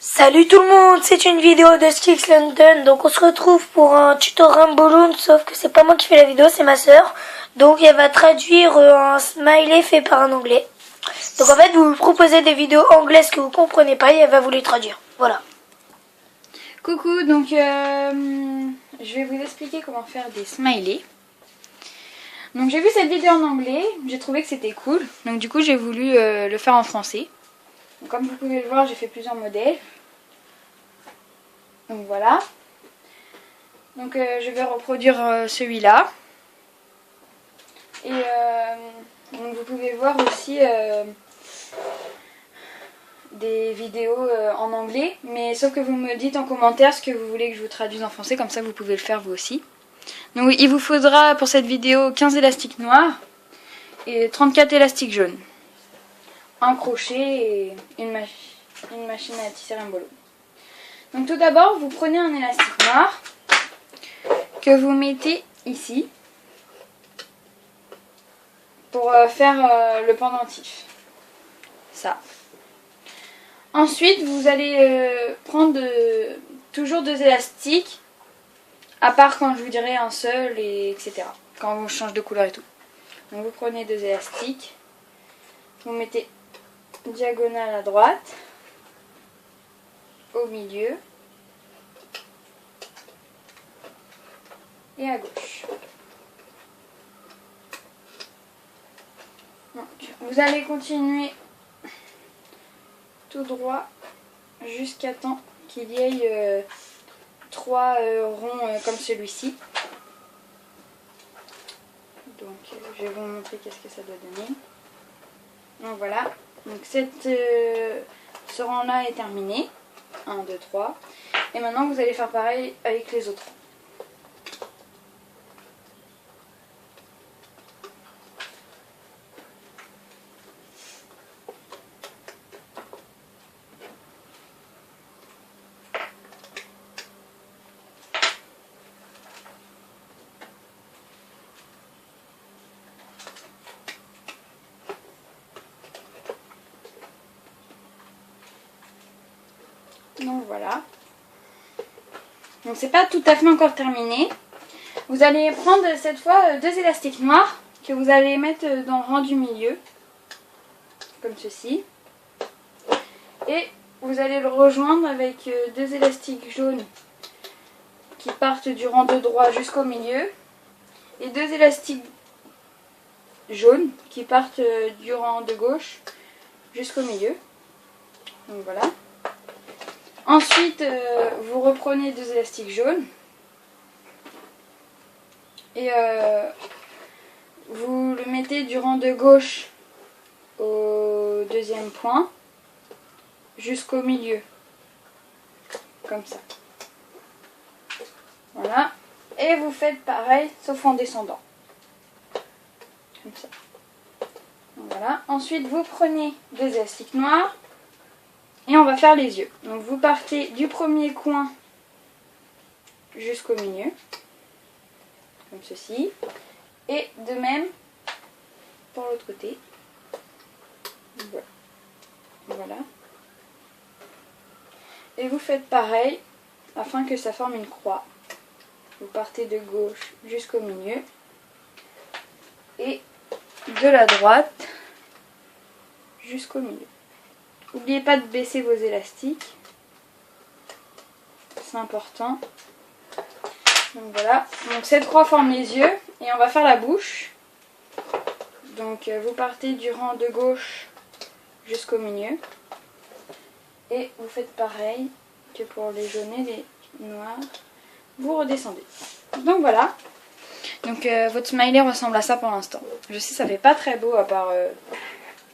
Salut tout le monde, c'est une vidéo de Skix London. Donc on se retrouve pour un tuto Balloon, sauf que c'est pas moi qui fais la vidéo, c'est ma sœur. Donc elle va traduire un smiley fait par un anglais. Donc en fait vous lui proposez des vidéos anglaises que vous comprenez pas et elle va vous les traduire. Voilà. Coucou, donc je vais vous expliquer comment faire des smileys. Donc j'ai vu cette vidéo en anglais, j'ai trouvé que c'était cool. Donc du coup j'ai voulu le faire en français. Donc, comme vous pouvez le voir, j'ai fait plusieurs modèles. Donc voilà. Donc je vais reproduire celui-là. Et donc, vous pouvez voir aussi des vidéos en anglais. Mais sauf que vous me dites en commentaire ce que vous voulez que je vous traduise en français. Comme ça vous pouvez le faire vous aussi. Donc il vous faudra pour cette vidéo 15 élastiques noirs et 34 élastiques jaunes. Un crochet et une machine à tisser un bolo. Donc tout d'abord, vous prenez un élastique noir que vous mettez ici pour faire le pendentif. Ça. Ensuite, vous allez prendre toujours deux élastiques, à part quand je vous dirai un seul, et etc. Quand on change de couleur et tout. Donc vous prenez deux élastiques, vous mettez diagonale à droite, au milieu et à gauche. Donc, vous allez continuer tout droit jusqu'à temps qu'il y ait trois ronds comme celui-ci. Donc je vais vous montrer qu'est-ce que ça doit donner. Donc voilà, donc ce rang là est terminé. 1, 2, 3. Et maintenant vous allez faire pareil avec les autres. Donc voilà. Donc c'est pas tout à fait encore terminé. Vous allez prendre cette fois deux élastiques noirs que vous allez mettre dans le rang du milieu. Comme ceci. Et vous allez le rejoindre avec deux élastiques jaunes qui partent du rang de droit jusqu'au milieu. Et deux élastiques jaunes qui partent du rang de gauche jusqu'au milieu. Donc voilà. Ensuite, vous reprenez deux élastiques jaunes et vous le mettez du rang de gauche au deuxième point jusqu'au milieu, comme ça. Voilà. Et vous faites pareil, sauf en descendant. Comme ça. Donc voilà. Ensuite, vous prenez deux élastiques noirs. Et on va faire les yeux. Donc vous partez du premier coin jusqu'au milieu. Comme ceci. Et de même pour l'autre côté. Voilà. Et vous faites pareil afin que ça forme une croix. Vous partez de gauche jusqu'au milieu. Et de la droite jusqu'au milieu. N'oubliez pas de baisser vos élastiques. C'est important. Donc voilà. Donc cette croix forme les yeux. Et on va faire la bouche. Donc vous partez du rang de gauche jusqu'au milieu. Et vous faites pareil que pour les jaunes et les noirs. Vous redescendez. Donc voilà. Donc votre smiley ressemble à ça pour l'instant. Je sais ça fait pas très beau à part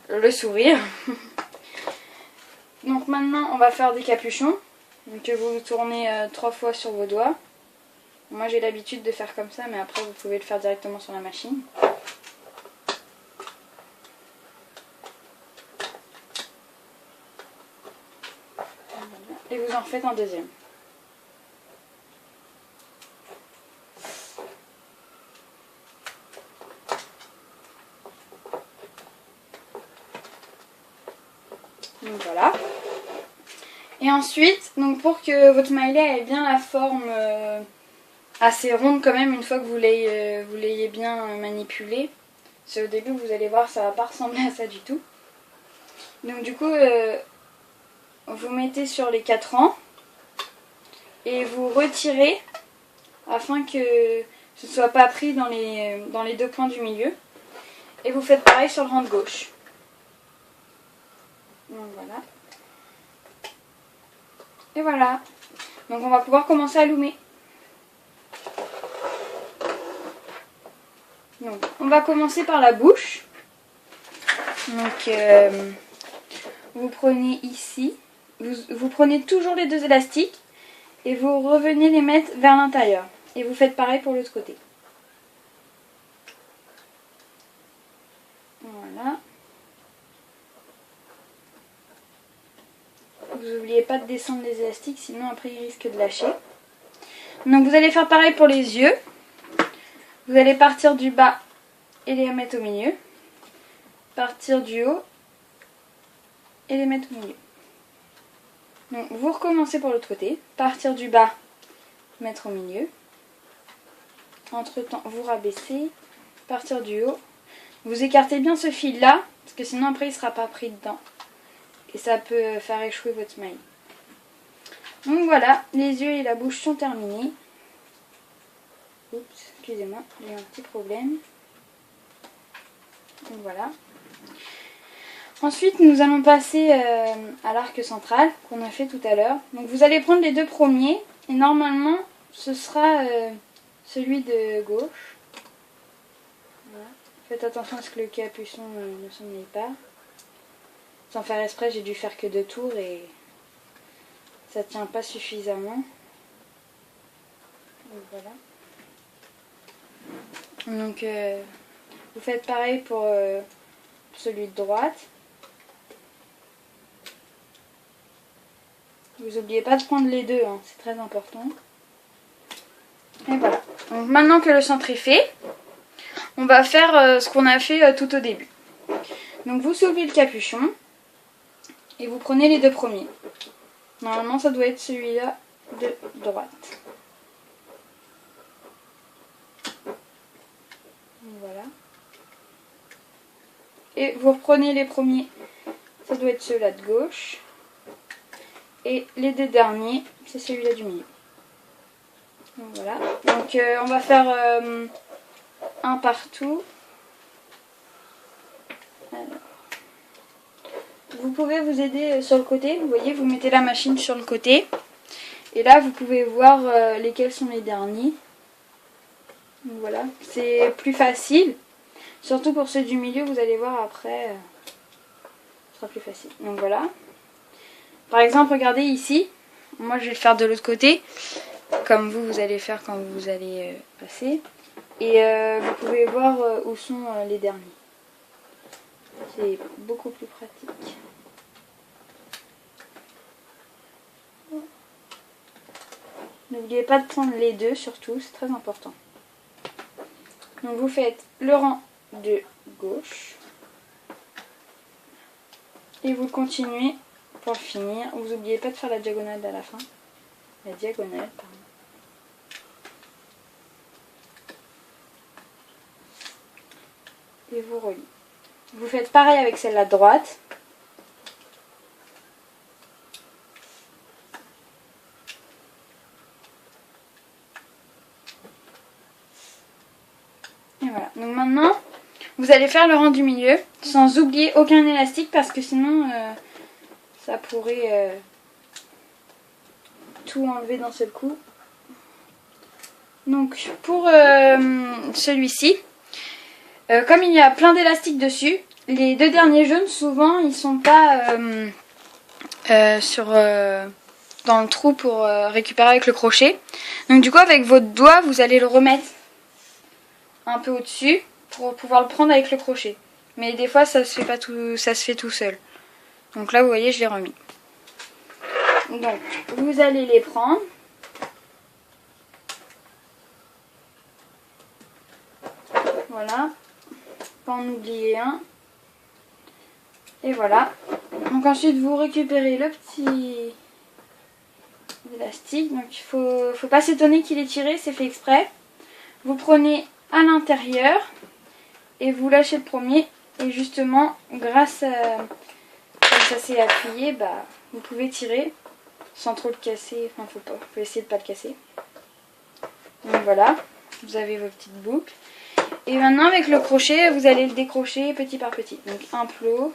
le sourire. Donc maintenant on va faire des capuchons. Donc vous tournez 3 fois sur vos doigts. Moi j'ai l'habitude de faire comme ça, mais après vous pouvez le faire directement sur la machine. Et vous en faites un deuxième. Donc voilà. Et ensuite, donc pour que votre smiley ait bien la forme assez ronde quand même, une fois que vous l'ayez bien manipulé. Parce qu'au début, vous allez voir, ça va pas ressembler à ça du tout. Donc du coup, vous mettez sur les 4 rangs et vous retirez afin que ce ne soit pas pris dans les 2 points du milieu. Et vous faites pareil sur le rang de gauche. Donc voilà. Et voilà. Donc on va pouvoir commencer à loomer. Donc on va commencer par la bouche. Donc vous prenez ici, vous prenez toujours les 2 élastiques et vous revenez les mettre vers l'intérieur. Et vous faites pareil pour l'autre côté. Voilà. Vous n'oubliez pas de descendre les élastiques, sinon après ils risquent de lâcher. Donc vous allez faire pareil pour les yeux. Vous allez partir du bas et les mettre au milieu. Partir du haut et les mettre au milieu. Donc vous recommencez pour l'autre côté. Partir du bas, mettre au milieu. Entre temps, vous rabaissez. Partir du haut. Vous écartez bien ce fil là, parce que sinon après il ne sera pas pris dedans. Et ça peut faire échouer votre smile. Donc voilà, les yeux et la bouche sont terminés. Oups, excusez-moi, j'ai eu un petit problème. Donc voilà. Ensuite, nous allons passer à l'arc central qu'on a fait tout à l'heure. Donc vous allez prendre les 2 premiers et normalement ce sera celui de gauche. Voilà. Faites attention à ce que le capuchon ne s'en mêle pas. Sans faire exprès, j'ai dû faire que 2 tours et ça tient pas suffisamment. Donc voilà. Donc vous faites pareil pour celui de droite. Vous n'oubliez pas de prendre les 2, hein, c'est très important. Et voilà. Donc maintenant que le centre est fait, on va faire ce qu'on a fait tout au début. Donc vous soulevez le capuchon et vous prenez les 2 premiers. Normalement ça doit être celui-là de droite. Voilà. Et vous reprenez les premiers, ça doit être ceux-là de gauche. Et les 2 derniers, c'est celui-là du milieu. Donc voilà. Donc on va faire un partout. Alors. Vous pouvez vous aider sur le côté. Vous voyez, vous mettez la machine sur le côté. Et là, vous pouvez voir lesquels sont les derniers. Donc voilà. C'est plus facile. Surtout pour ceux du milieu, vous allez voir après. Ce sera plus facile. Donc voilà. Par exemple, regardez ici. Moi, je vais le faire de l'autre côté. Comme vous allez faire quand vous allez passer. Et vous pouvez voir où sont les derniers. C'est beaucoup plus pratique. N'oubliez pas de prendre les 2 surtout, c'est très important. Donc vous faites le rang de gauche. Et vous continuez pour le finir. Vous n'oubliez pas de faire la diagonale à la fin. La diagonale, pardon. Et vous reliez. Vous faites pareil avec celle-là de droite. Et voilà. Donc maintenant, vous allez faire le rang du milieu sans oublier aucun élastique parce que sinon ça pourrait tout enlever d'un seul coup. Donc pour celui-ci, comme il y a plein d'élastiques dessus, les 2 derniers jaunes souvent ils sont pas dans le trou pour récupérer avec le crochet. Donc du coup avec votre doigt vous allez le remettre un peu au-dessus pour pouvoir le prendre avec le crochet. Mais des fois ça se fait pas tout, ça se fait tout seul. Donc là vous voyez je l'ai remis. Donc vous allez les prendre. Voilà. Pas en oublier un. Et voilà. Donc ensuite vous récupérez le petit l'élastique. Donc il faut pas s'étonner qu'il est tiré, c'est fait exprès. Vous prenez à l'intérieur et vous lâchez le premier. Et justement, grâce à comme ça c'est appuyé, bah, vous pouvez tirer sans trop le casser. Enfin, faut essayer de pas le casser. Donc voilà, vous avez vos petites boucles. Et maintenant avec le crochet, vous allez le décrocher petit par petit. Donc un plot,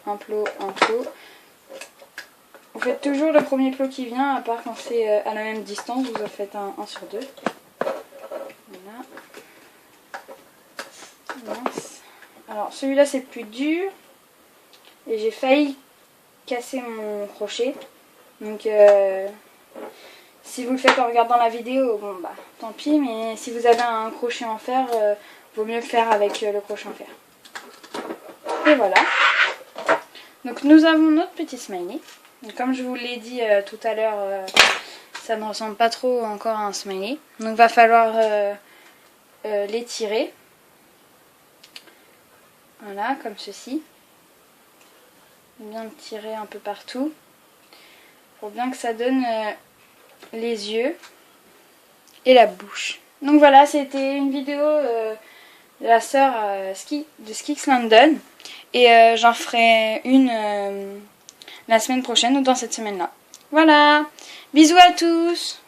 un plot, un plot. Vous faites toujours le premier plot qui vient, à part quand c'est à la même distance, vous en faites un sur deux. Voilà. Mince. Alors celui-là c'est plus dur. Et j'ai failli casser mon crochet. Donc si vous le faites en regardant la vidéo, bon bah tant pis. Mais si vous avez un crochet en fer, vaut mieux le faire avec le crochet en fer. Et voilà. Donc nous avons notre petit smiley. Donc, comme je vous l'ai dit tout à l'heure, ça ne ressemble pas trop encore à un smiley. Donc va falloir l'étirer. Voilà, comme ceci. Bien le tirer un peu partout. Pour bien que ça donne les yeux et la bouche. Donc voilà, c'était une vidéo de la sœur de Skix London. Et j'en ferai une la semaine prochaine ou dans cette semaine-là. Voilà, bisous à tous!